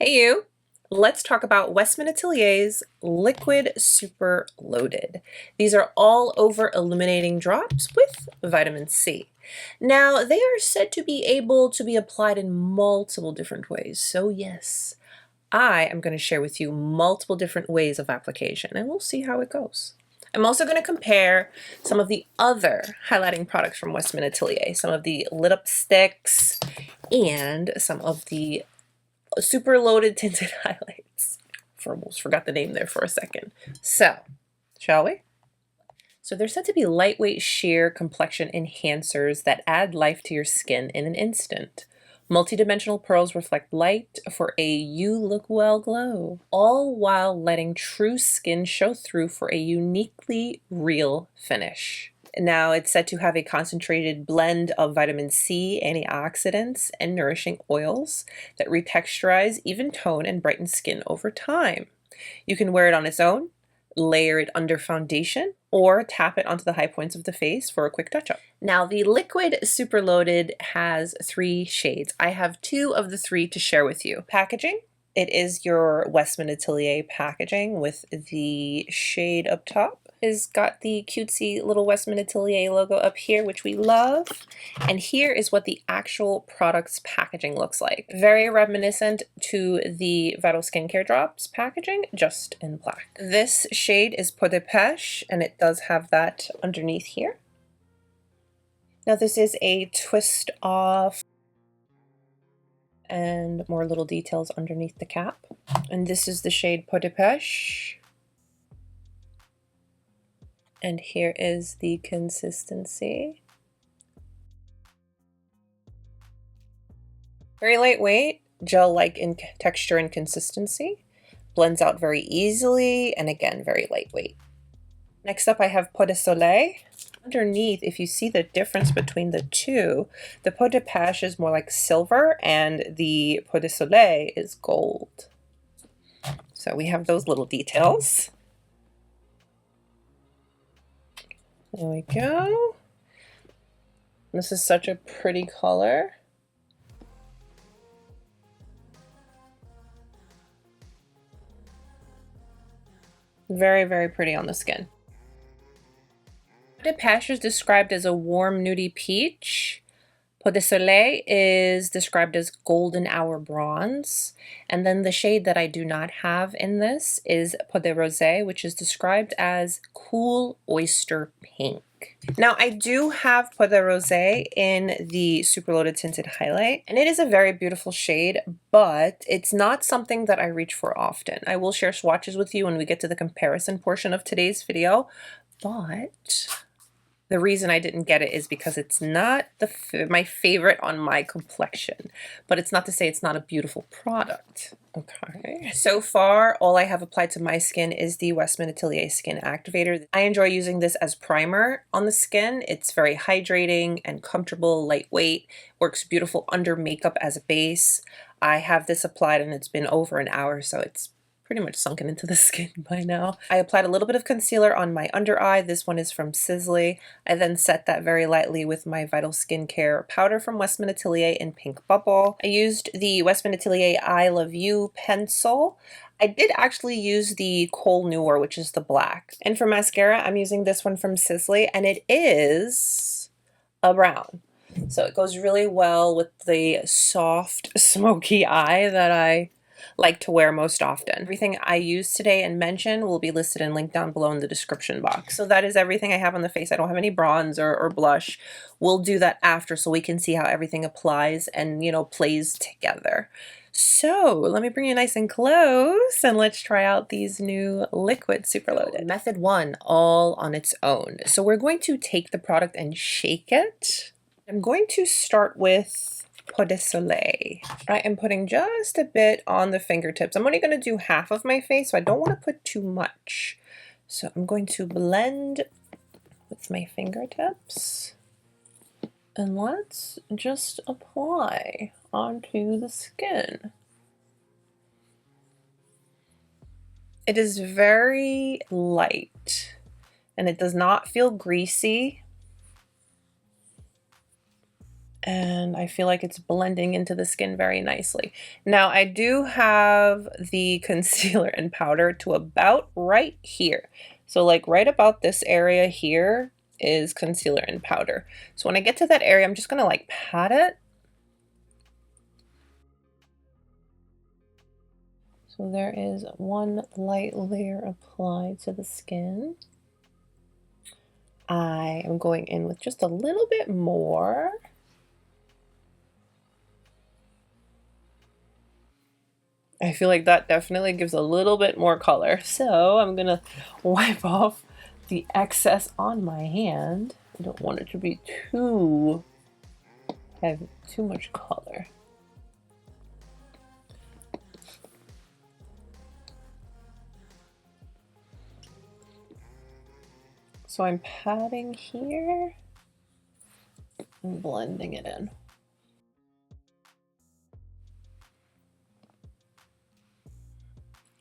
Hey you! Let's talk about Westman Atelier's Liquid Super Loaded. These are all over illuminating drops with vitamin C. Now, they are said to be able to be applied in multiple different ways. So yes, I am going to share with you multiple different ways of application and we'll see how it goes. I'm also going to compare some of the other highlighting products from Westman Atelier, some of the lit up sticks and some of the super loaded tinted highlights. Almost forgot the name there for a second. So, shall we? So they're said to be lightweight sheer complexion enhancers that add life to your skin in an instant. Multidimensional pearls reflect light for a you look well glow, all while letting true skin show through for a uniquely real finish. Now, it's said to have a concentrated blend of vitamin C, antioxidants, and nourishing oils that retexturize, even tone, and brighten skin over time. You can wear it on its own, layer it under foundation, or tap it onto the high points of the face for a quick touch-up. Now, the Liquid Super Loaded has 3 shades. I have 2 of the 3 to share with you. Packaging. It is your Westman Atelier packaging with the shade up top. It's got the cutesy little Westman Atelier logo up here, which we love. And here is what the actual product's packaging looks like. Very reminiscent to the Vital Skincare Drops packaging, just in black. This shade is Peau de Pêche, and it does have that underneath here. Now this is a twist off and more little details underneath the cap. And this is the shade Peau de Pêche. And here is the consistency. Very lightweight, gel-like in texture and consistency. Blends out very easily, and again, very lightweight. Next up, I have Peau de Soleil. Underneath, if you see the difference between the two, the Peau de Pêche is more like silver, and the Peau de Soleil is gold. So we have those little details. There we go. This is such a pretty color. Very, very pretty on the skin. Peau de Pêche is described as a warm nudie peach. Peau de Soleil is described as golden hour bronze. And then the shade that I do not have in this is Peau de Rosé, which is described as cool oyster pink. Now, I do have Peau de Rosé in the Super Loaded Tinted Highlight, and it is a very beautiful shade, but it's not something that I reach for often. I will share swatches with you when we get to the comparison portion of today's video, but the reason I didn't get it is because it's not my favorite on my complexion, but it's not to say it's not a beautiful product. Okay. So far, all I have applied to my skin is the Westman Atelier Skin Activator. I enjoy using this as primer on the skin. It's very hydrating and comfortable, lightweight, works beautiful under makeup as a base. I have this applied and it's been over an hour, so it's pretty much sunken into the skin by now. I applied a little bit of concealer on my under eye. This one is from Sisley. I then set that very lightly with my Vital Skincare powder from Westman Atelier in Pink Bubble. I used the Westman Atelier I Love You pencil. I did actually use the Kohl Noir, which is the black. And for mascara, I'm using this one from Sisley, and it is a brown. So it goes really well with the soft, smoky eye that I like to wear most often. Everything I use today and mention will be listed and linked down below in the description box. So that is everything I have on the face. I don't have any bronze or blush. We'll do that after so we can see how everything applies and, you know, plays together. So let me bring you nice and close and let's try out these new Liquid Super Loaded. Method 1, all on its own. So we're going to take the product and shake it. I'm going to start with Peau de Soleil. I am putting just a bit on the fingertips. I'm only going to do half of my face, so I don't want to put too much. So I'm going to blend with my fingertips. And let's just apply onto the skin. It is very light, and it does not feel greasy. And I feel like it's blending into the skin very nicely. Now I do have the concealer and powder to about right here. So like right about this area here is concealer and powder. So when I get to that area, I'm just gonna like pat it. So there is one light layer applied to the skin. I am going in with just a little bit more. I feel like that definitely gives a little bit more color. So I'm gonna wipe off the excess on my hand. I don't want it to be too heavy, too much color. So I'm patting here and blending it in.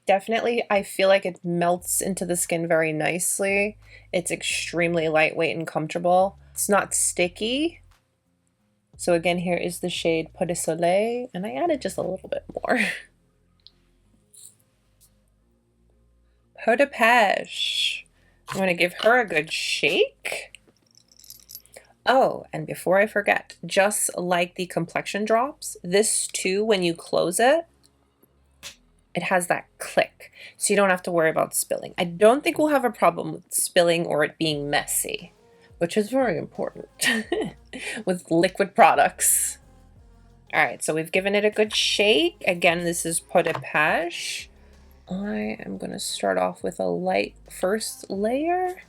Definitely, I feel like it melts into the skin very nicely. It's extremely lightweight and comfortable. It's not sticky. So again, here is the shade Pot de Soleil, and I added just a little bit more. Peau de Pêche. I'm going to give her a good shake. Oh, and before I forget, just like the complexion drops, this too, when you close it, it has that click, so you don't have to worry about spilling. I don't think we'll have a problem with spilling or it being messy, which is very important with liquid products. All right, so we've given it a good shake. Again, this is Pot de Pêche. I am going to start off with a light first layer.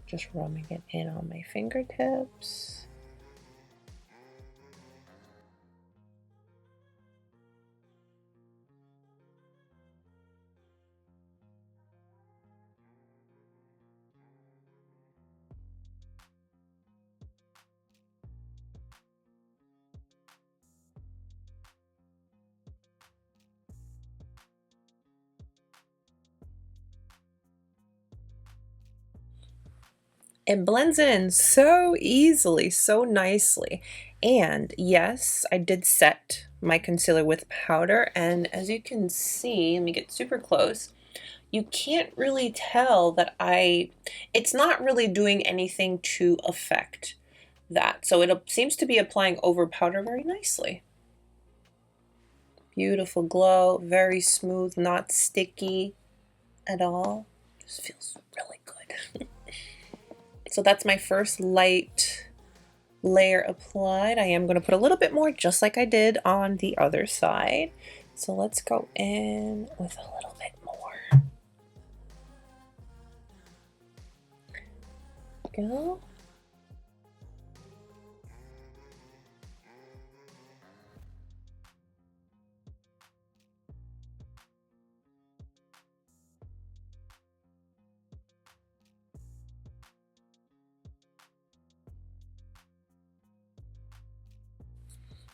Just rubbing it in on my fingertips. It blends in so easily, so nicely. And yes, I did set my concealer with powder, and as you can see, let me get super close, you can't really tell that it's not really doing anything to affect that. So it seems to be applying over powder very nicely. Beautiful glow, very smooth, not sticky at all. Just feels really good. So that's my first light layer applied. I am going to put a little bit more just like I did on the other side. So let's go in with a little bit more. Go.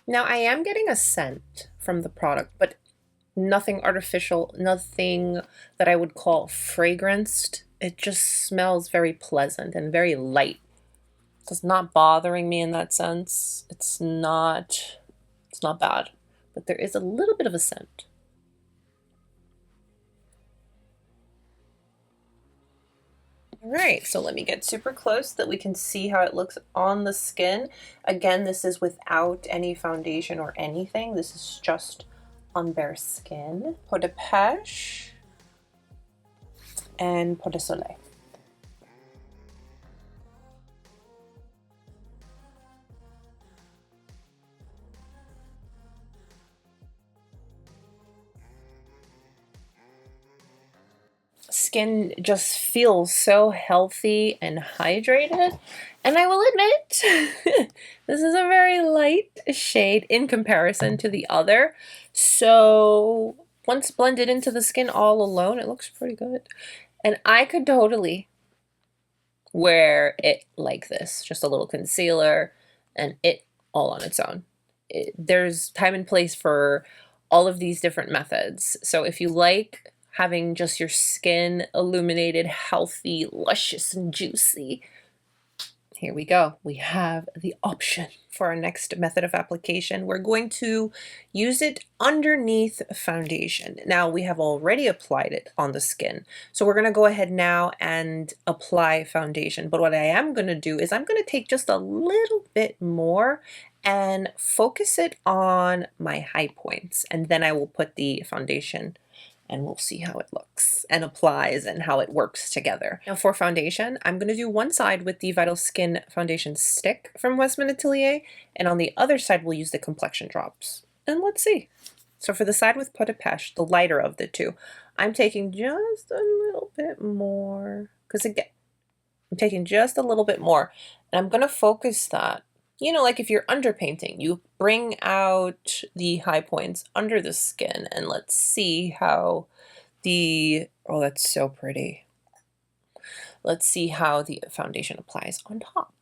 Now I am getting a scent from the product, but nothing artificial, nothing that I would call fragranced. It just smells very pleasant and very light. It's not bothering me in that sense. It's not bad, but there is a little bit of a scent. All right, so let me get super close so that we can see how it looks on the skin. Again, this is without any foundation or anything. This is just on bare skin. Pot de Pêche and Pot de Soleil. Skin just feels so healthy and hydrated, and I will admit this is a very light shade in comparison to the other, so once blended into the skin all alone, it looks pretty good. And I could totally wear it like this, just a little concealer and it all on its own. There's time and place for all of these different methods. So if you like having just your skin illuminated, healthy, luscious, and juicy, Here we go. We have the option for our next method of application. We're going to use it underneath foundation. Now we have already applied it on the skin. So we're going to go ahead now and apply foundation. But what I am going to do is I'm going to take just a little bit more and focus it on my high points. And then I will put the foundation and we'll see how it looks and applies and how it works together. Now for foundation, I'm going to do one side with the Vital Skin Foundation Stick from Westman Atelier, and on the other side we'll use the Complexion Drops. And let's see. So for the side with Peau de Pêche, the lighter of the two, I'm taking just a little bit more, because again, I'm taking just a little bit more, and I'm going to focus that. You know, like if you're underpainting, you bring out the high points under the skin, and let's see how the, oh, that's so pretty. Let's see how the foundation applies on top.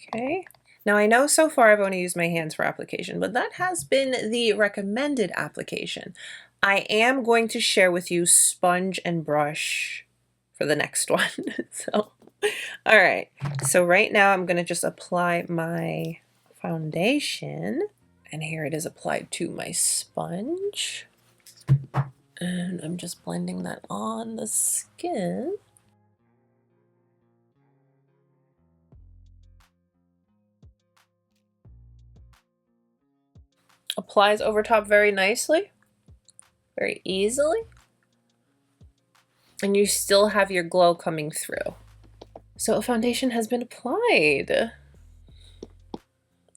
Okay. Now I know so far I've only used my hands for application, but that has been the recommended application. I am going to share with you sponge and brush for the next one. So all right, so right now I'm going to just apply my foundation, and here it is applied to my sponge, and I'm just blending that on the skin. Applies over top very nicely, very easily, and you still have your glow coming through. So a foundation has been applied.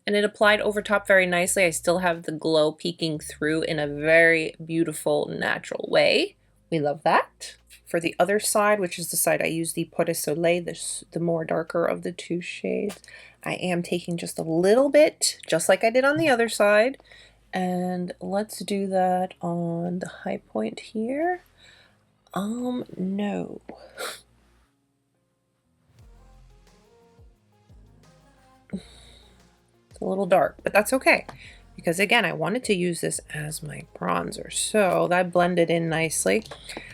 And it applied over top very nicely. I still have the glow peeking through in a very beautiful, natural way. We love that. For the other side, which is the side I use the Peau de Soleil, the more darker of the two shades, I am taking just a little bit, just like I did on the other side. And let's do that on the high point here. No. It's a little dark, but that's okay. Because again, I wanted to use this as my bronzer. So that blended in nicely.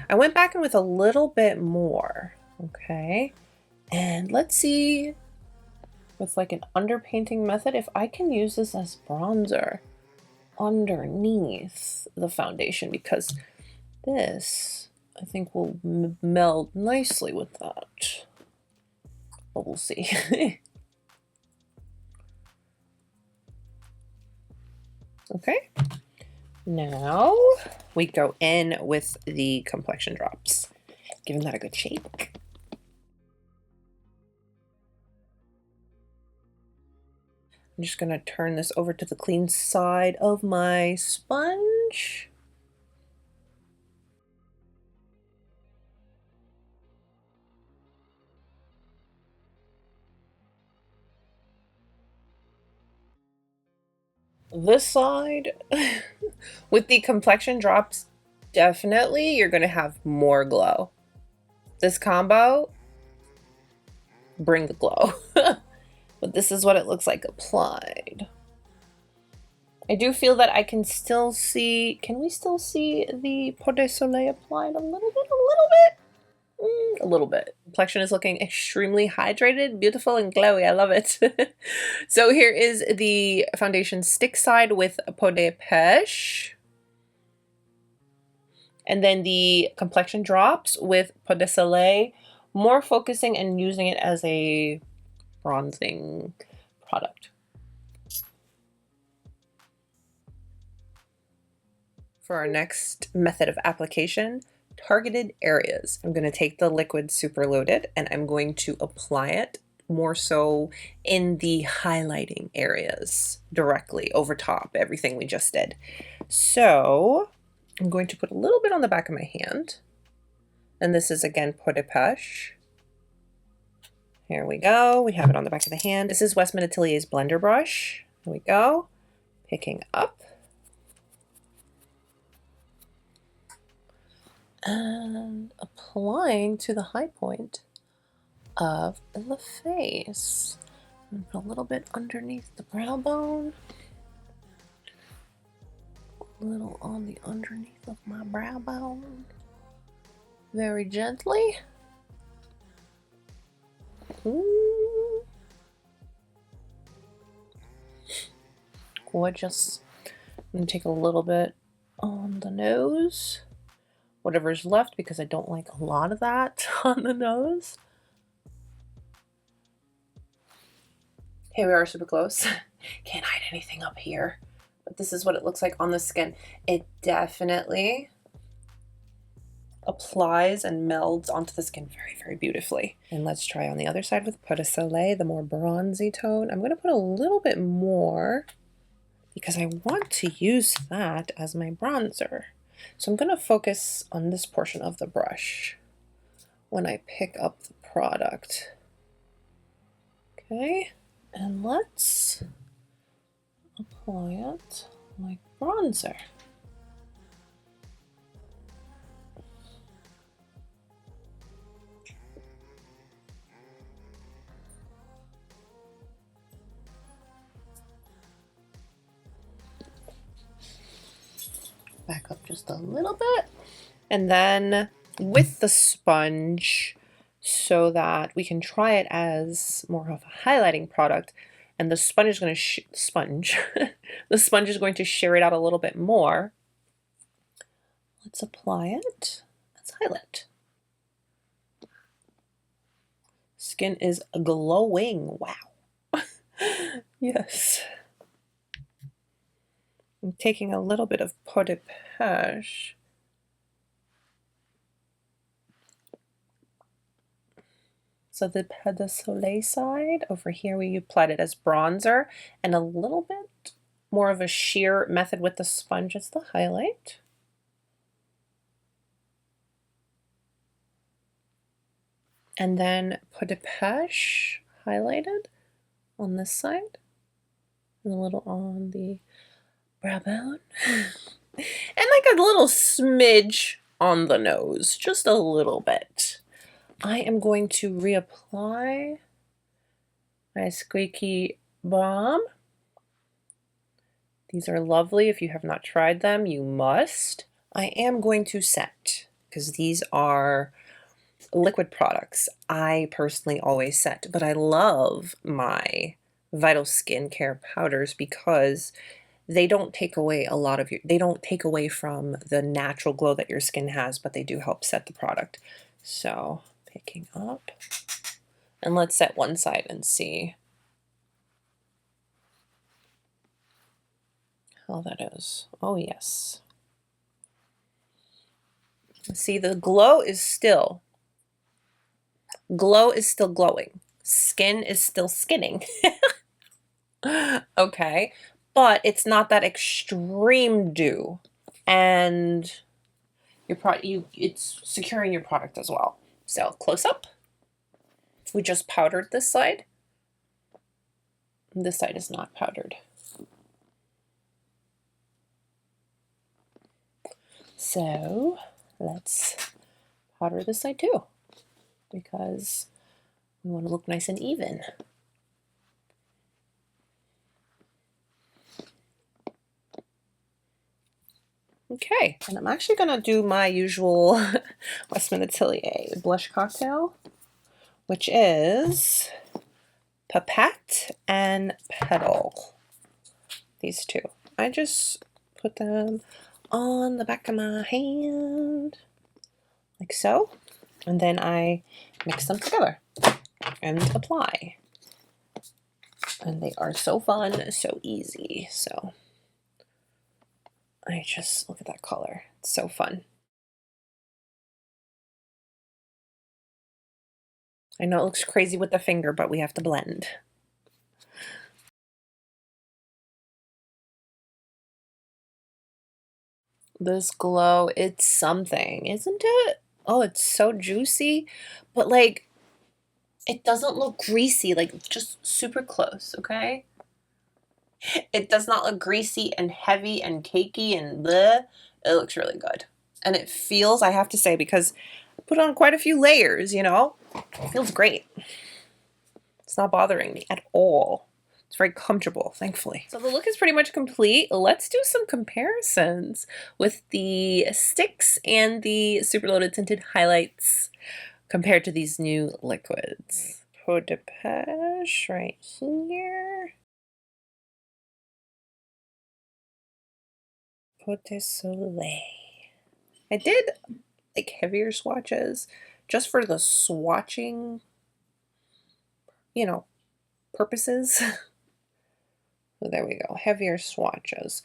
I went back in with a little bit more. Okay. And let's see with like an underpainting method if I can use this as bronzer underneath the foundation, because this I think will meld nicely with that. But we'll see. Okay, now we go in with the complexion drops, giving that a good shake. I'm just gonna turn this over to the clean side of my sponge. This side, with the complexion drops, definitely you're gonna have more glow. This combo, bring the glow. But this is what it looks like applied. I do feel that I can still see, can we still see the Peau de Soleil applied a little bit? A little bit. Complexion is looking extremely hydrated, beautiful, and glowy. I love it. So here is the foundation stick side with Peau de Pêche. And then the complexion drops with Peau de Soleil, more focusing and using it as a bronzing product. For our next method of application, targeted areas. I'm going to take the liquid super loaded and I'm going to apply it more so in the highlighting areas directly over top everything we just did. So I'm going to put a little bit on the back of my hand, and this is again Peau de Pêche. Here we go. We have it on the back of the hand. This is Westman Atelier's blender brush. Here we go. Picking up. And applying to the high point of the face. And put a little bit underneath the brow bone. A little on the underneath of my brow bone. Very gently. gorgeous. I'm going to take a little bit on the nose, whatever's left, because I don't like a lot of that on the nose. Here we are, super close. Can't hide anything up here, but this is what it looks like on the skin. It definitely applies and melds onto the skin very, very beautifully. And let's try on the other side with Pot de Soleil, the more bronzy tone. I'm going to put a little bit more because I want to use that as my bronzer. So I'm going to focus on this portion of the brush when I pick up the product. Okay. And let's apply it like bronzer. Back up just a little bit. And then with the sponge, so that we can try it as more of a highlighting product, and the sponge is going to the sponge is going to sheer it out a little bit more. Let's apply it as highlight. Skin is glowing. Wow. Yes. I'm taking a little bit of Pot de Pêche. So the Pot de Soleil side, over here we applied it as bronzer, and a little bit more of a sheer method with the sponge as the highlight. And then Pot de Pêche highlighted on this side, and a little on the brow bone, and like a little smidge on the nose, just a little bit. I am going to reapply my squeaky balm. These are lovely. If you have not tried them, you must. I am going to set, because these are liquid products. I personally always set, but I love my Vital Skincare powders because they don't take away a lot of they don't take away from the natural glow that your skin has, but they do help set the product. So picking up, and let's set one side and see how that is. Oh yes. See, the glow is still glowing. Skin is still skinning. Okay, but it's not that extreme dew, and it's securing your product as well. So close up. We just powdered this side. This side is not powdered. So let's powder this side too, because we want to look nice and even. Okay, and I'm actually going to do my usual Westman Atelier blush cocktail, which is Pipette and Petal. These two. I just put them on the back of my hand, like so, and then I mix them together and apply. And they are so fun, so easy. So I just, look at that color. It's so fun. I know it looks crazy with the finger, but we have to blend. This glow, it's something, isn't it? Oh, it's so juicy, but like, it doesn't look greasy, like just super close, okay? It does not look greasy and heavy and cakey and bleh. It looks really good. And it feels, I have to say, because I put on quite a few layers, you know, it feels great. It's not bothering me at all. It's very comfortable, thankfully. So the look is pretty much complete. Let's do some comparisons with the sticks and the super loaded tinted highlights compared to these new liquids. Pot de Pêche right here. Peau de Soleil. I did like heavier swatches just for the swatching, you know, purposes. So there we go, heavier swatches.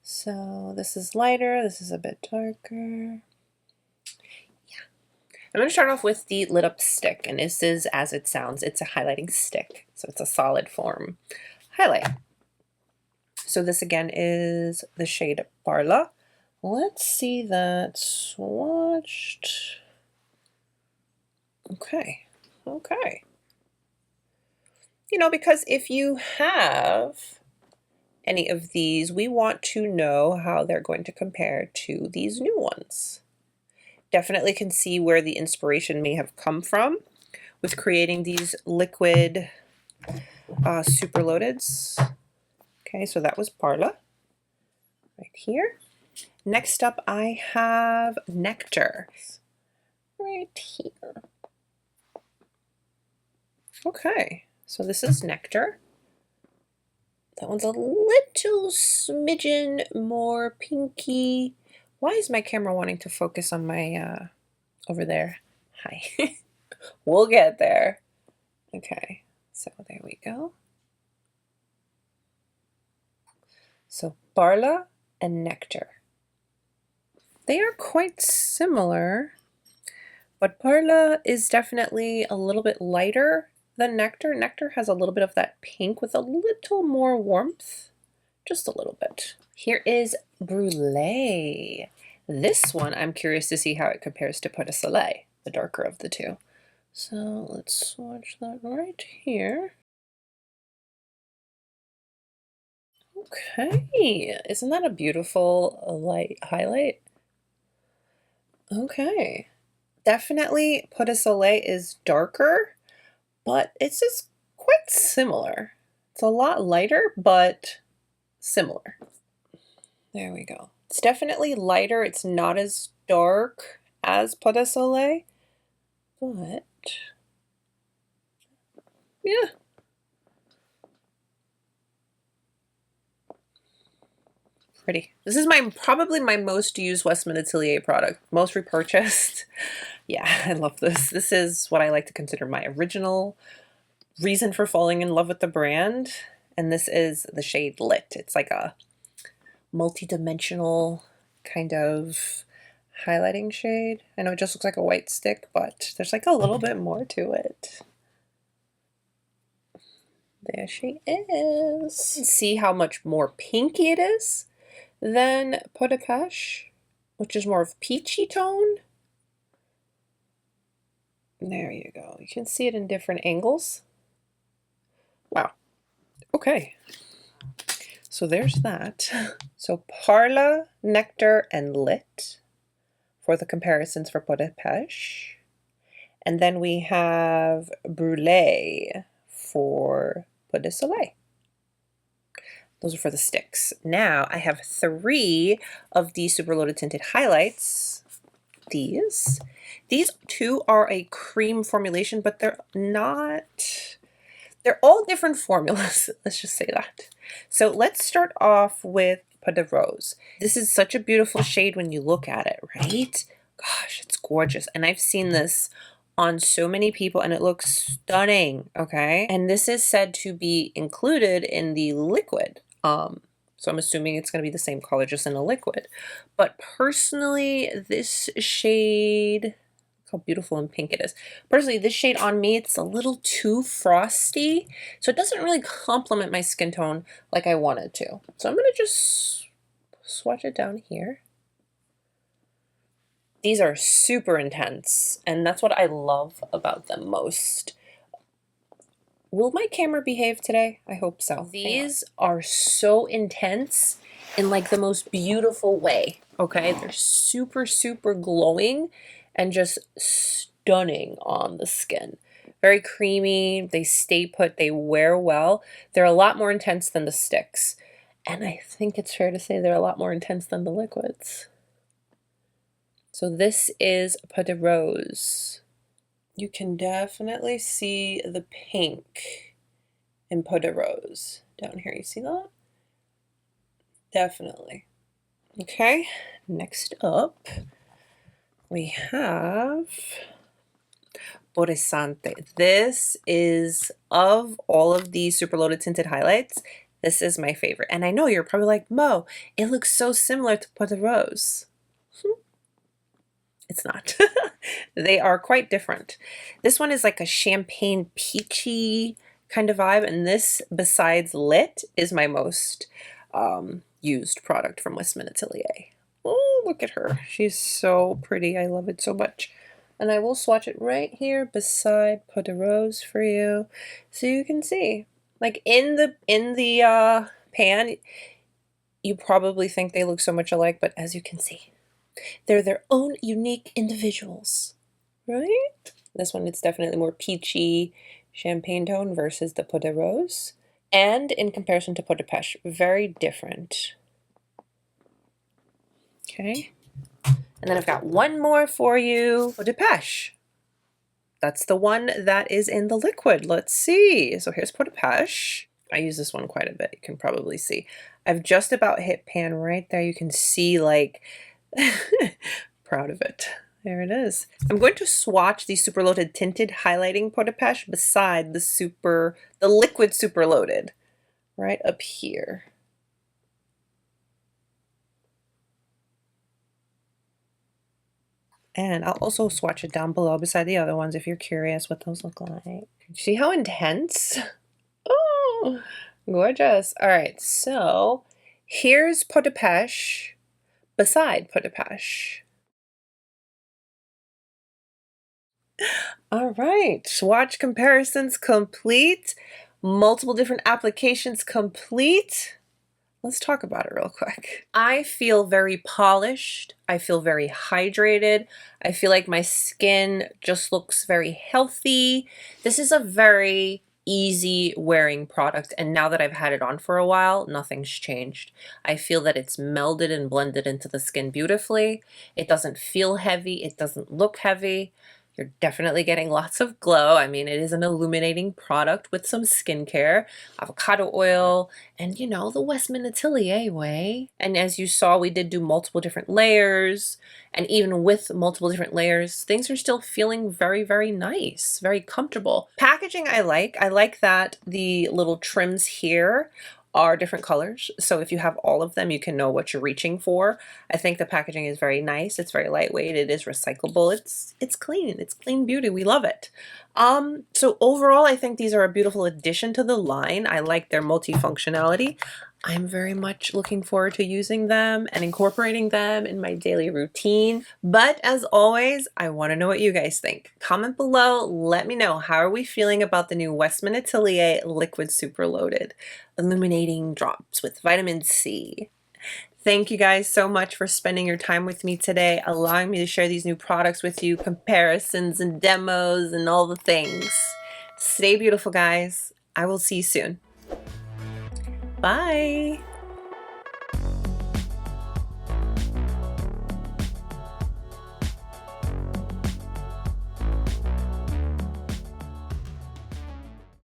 So this is lighter, this is a bit darker. Yeah. I'm going to start off with the lit up stick, and this is as it sounds. It's a highlighting stick, so it's a solid form highlight. So this again is the shade Parla. Let's see that swatched. Okay, okay. You know, because if you have any of these, we want to know how they're going to compare to these new ones. Definitely can see where the inspiration may have come from with creating these liquid super loadeds. Okay, so that was Parla right here. Next up, I have Nectar right here. Okay, so this is Nectar. That one's a little smidgen more pinky. Why is my camera wanting to focus on my, over there? Hi. We'll get there. Okay, so there we go. So Parla and Nectar. They are quite similar, but Parla is definitely a little bit lighter than Nectar. Nectar has a little bit of that pink with a little more warmth, just a little bit. Here is Brûlée. This one, I'm curious to see how it compares to Peau de Soleil, the darker of the two. So let's swatch that right here. Okay, isn't that a beautiful light highlight? Okay, definitely Peau de Soleil is darker, but it's just quite similar. It's a lot lighter, but similar. There we go. It's definitely lighter. It's not as dark as Peau de Soleil, but yeah. Pretty. This is probably my most used Westman Atelier product, most repurchased. Yeah, I love this. This is what I like to consider my original reason for falling in love with the brand. And this is the shade Lit. It's like a multi-dimensional kind of highlighting shade. I know it just looks like a white stick, but there's like a little bit more to it. There she is. See how much more pinky it is than Peau de Pêche, which is more of peachy tone. There you go. You can see it in different angles. Wow. Okay. So there's that. So Parla, Nectar, and Lit for the comparisons for Peau de Pêche. And then we have Brûlée for Peau de Soleil. Those are for the sticks. Now I have 3 of these super loaded tinted highlights. These two are a cream formulation, but they're not, they're all different formulas. Let's just say that. So let's start off with Peau de Rose. This is such a beautiful shade when you look at it, right? Gosh, it's gorgeous. And I've seen this on so many people and it looks stunning, okay? And this is said to be included in the liquid. So I'm assuming it's going to be the same color just in a liquid. But personally, this shade, look how beautiful and pink it is. Personally, this shade on me, it's a little too frosty. So it doesn't really complement my skin tone like I wanted to. So I'm going to just swatch it down here. These are super intense, and that's what I love about them most. Will my camera behave today? I hope so. These are so intense in like the most beautiful way, okay? They're super, super glowing and just stunning on the skin. Very creamy, they stay put, they wear well. They're a lot more intense than the sticks. And I think it's fair to say they're a lot more intense than the liquids. So this is Peau de Rose. You can definitely see the pink in Peau de Rose down here. You see that? Definitely. Okay, next up we have Borisante. This is, of all of these super loaded tinted highlights, this is my favorite. And I know you're probably like, Mo, it looks so similar to Pot de Rose. It's not. They are quite different. This one is like a champagne peachy kind of vibe, and this, besides Lit, is my most used product from Westman Atelier. Oh, look at her. She's so pretty. I love it so much. And I will swatch it right here beside Pot de Rose for you so you can see. Like in the pan, you probably think they look so much alike, but as you can see, they're their own unique individuals, right? This one, it's definitely more peachy champagne tone versus the Pot de Rose. And in comparison to Pot de Pêche, very different. Okay. And then I've got one more for you, Pot de Pêche. That's the one that is in the liquid. Let's see. So here's Pot de Pêche. I use this one quite a bit. You can probably see. I've just about hit pan right there. You can see, like, proud of it. There it is. I'm going to swatch the super loaded tinted highlighting Pot de Pêche beside the liquid super loaded right up here. And I'll also swatch it down below beside the other ones if you're curious what those look like. See how intense? Oh, gorgeous. All right, so here's Pot de Pêche beside Pot de Pêche. All right, swatch comparisons complete. Multiple different applications complete. Let's talk about it real quick. I feel very polished. I feel very hydrated. I feel like my skin just looks very healthy. This is a very easy wearing product, and now that I've had it on for a while, nothing's changed. I feel that it's melded and blended into the skin beautifully. It doesn't feel heavy. It doesn't look heavy. You're definitely getting lots of glow. I mean, it is an illuminating product with some skincare, avocado oil, and you know, the Westman Atelier way. And as you saw, we did do multiple different layers. And even with multiple different layers, things are still feeling very, very nice, very comfortable. Packaging I like. I like that the little trims here are different colors. So if you have all of them, you can know what you're reaching for. I think the packaging is very nice. It's very lightweight. It is recyclable. It's clean. It's clean beauty. We love it. So overall, I think these are a beautiful addition to the line. I like their multifunctionality. I'm very much looking forward to using them and incorporating them in my daily routine. But as always, I want to know what you guys think. Comment below. Let me know, how are we feeling about the new Westman Atelier Liquid Super Loaded Illuminating Drops with vitamin C. Thank you guys so much for spending your time with me today, allowing me to share these new products with you, comparisons and demos and all the things. Stay beautiful, guys. I will see you soon. Bye.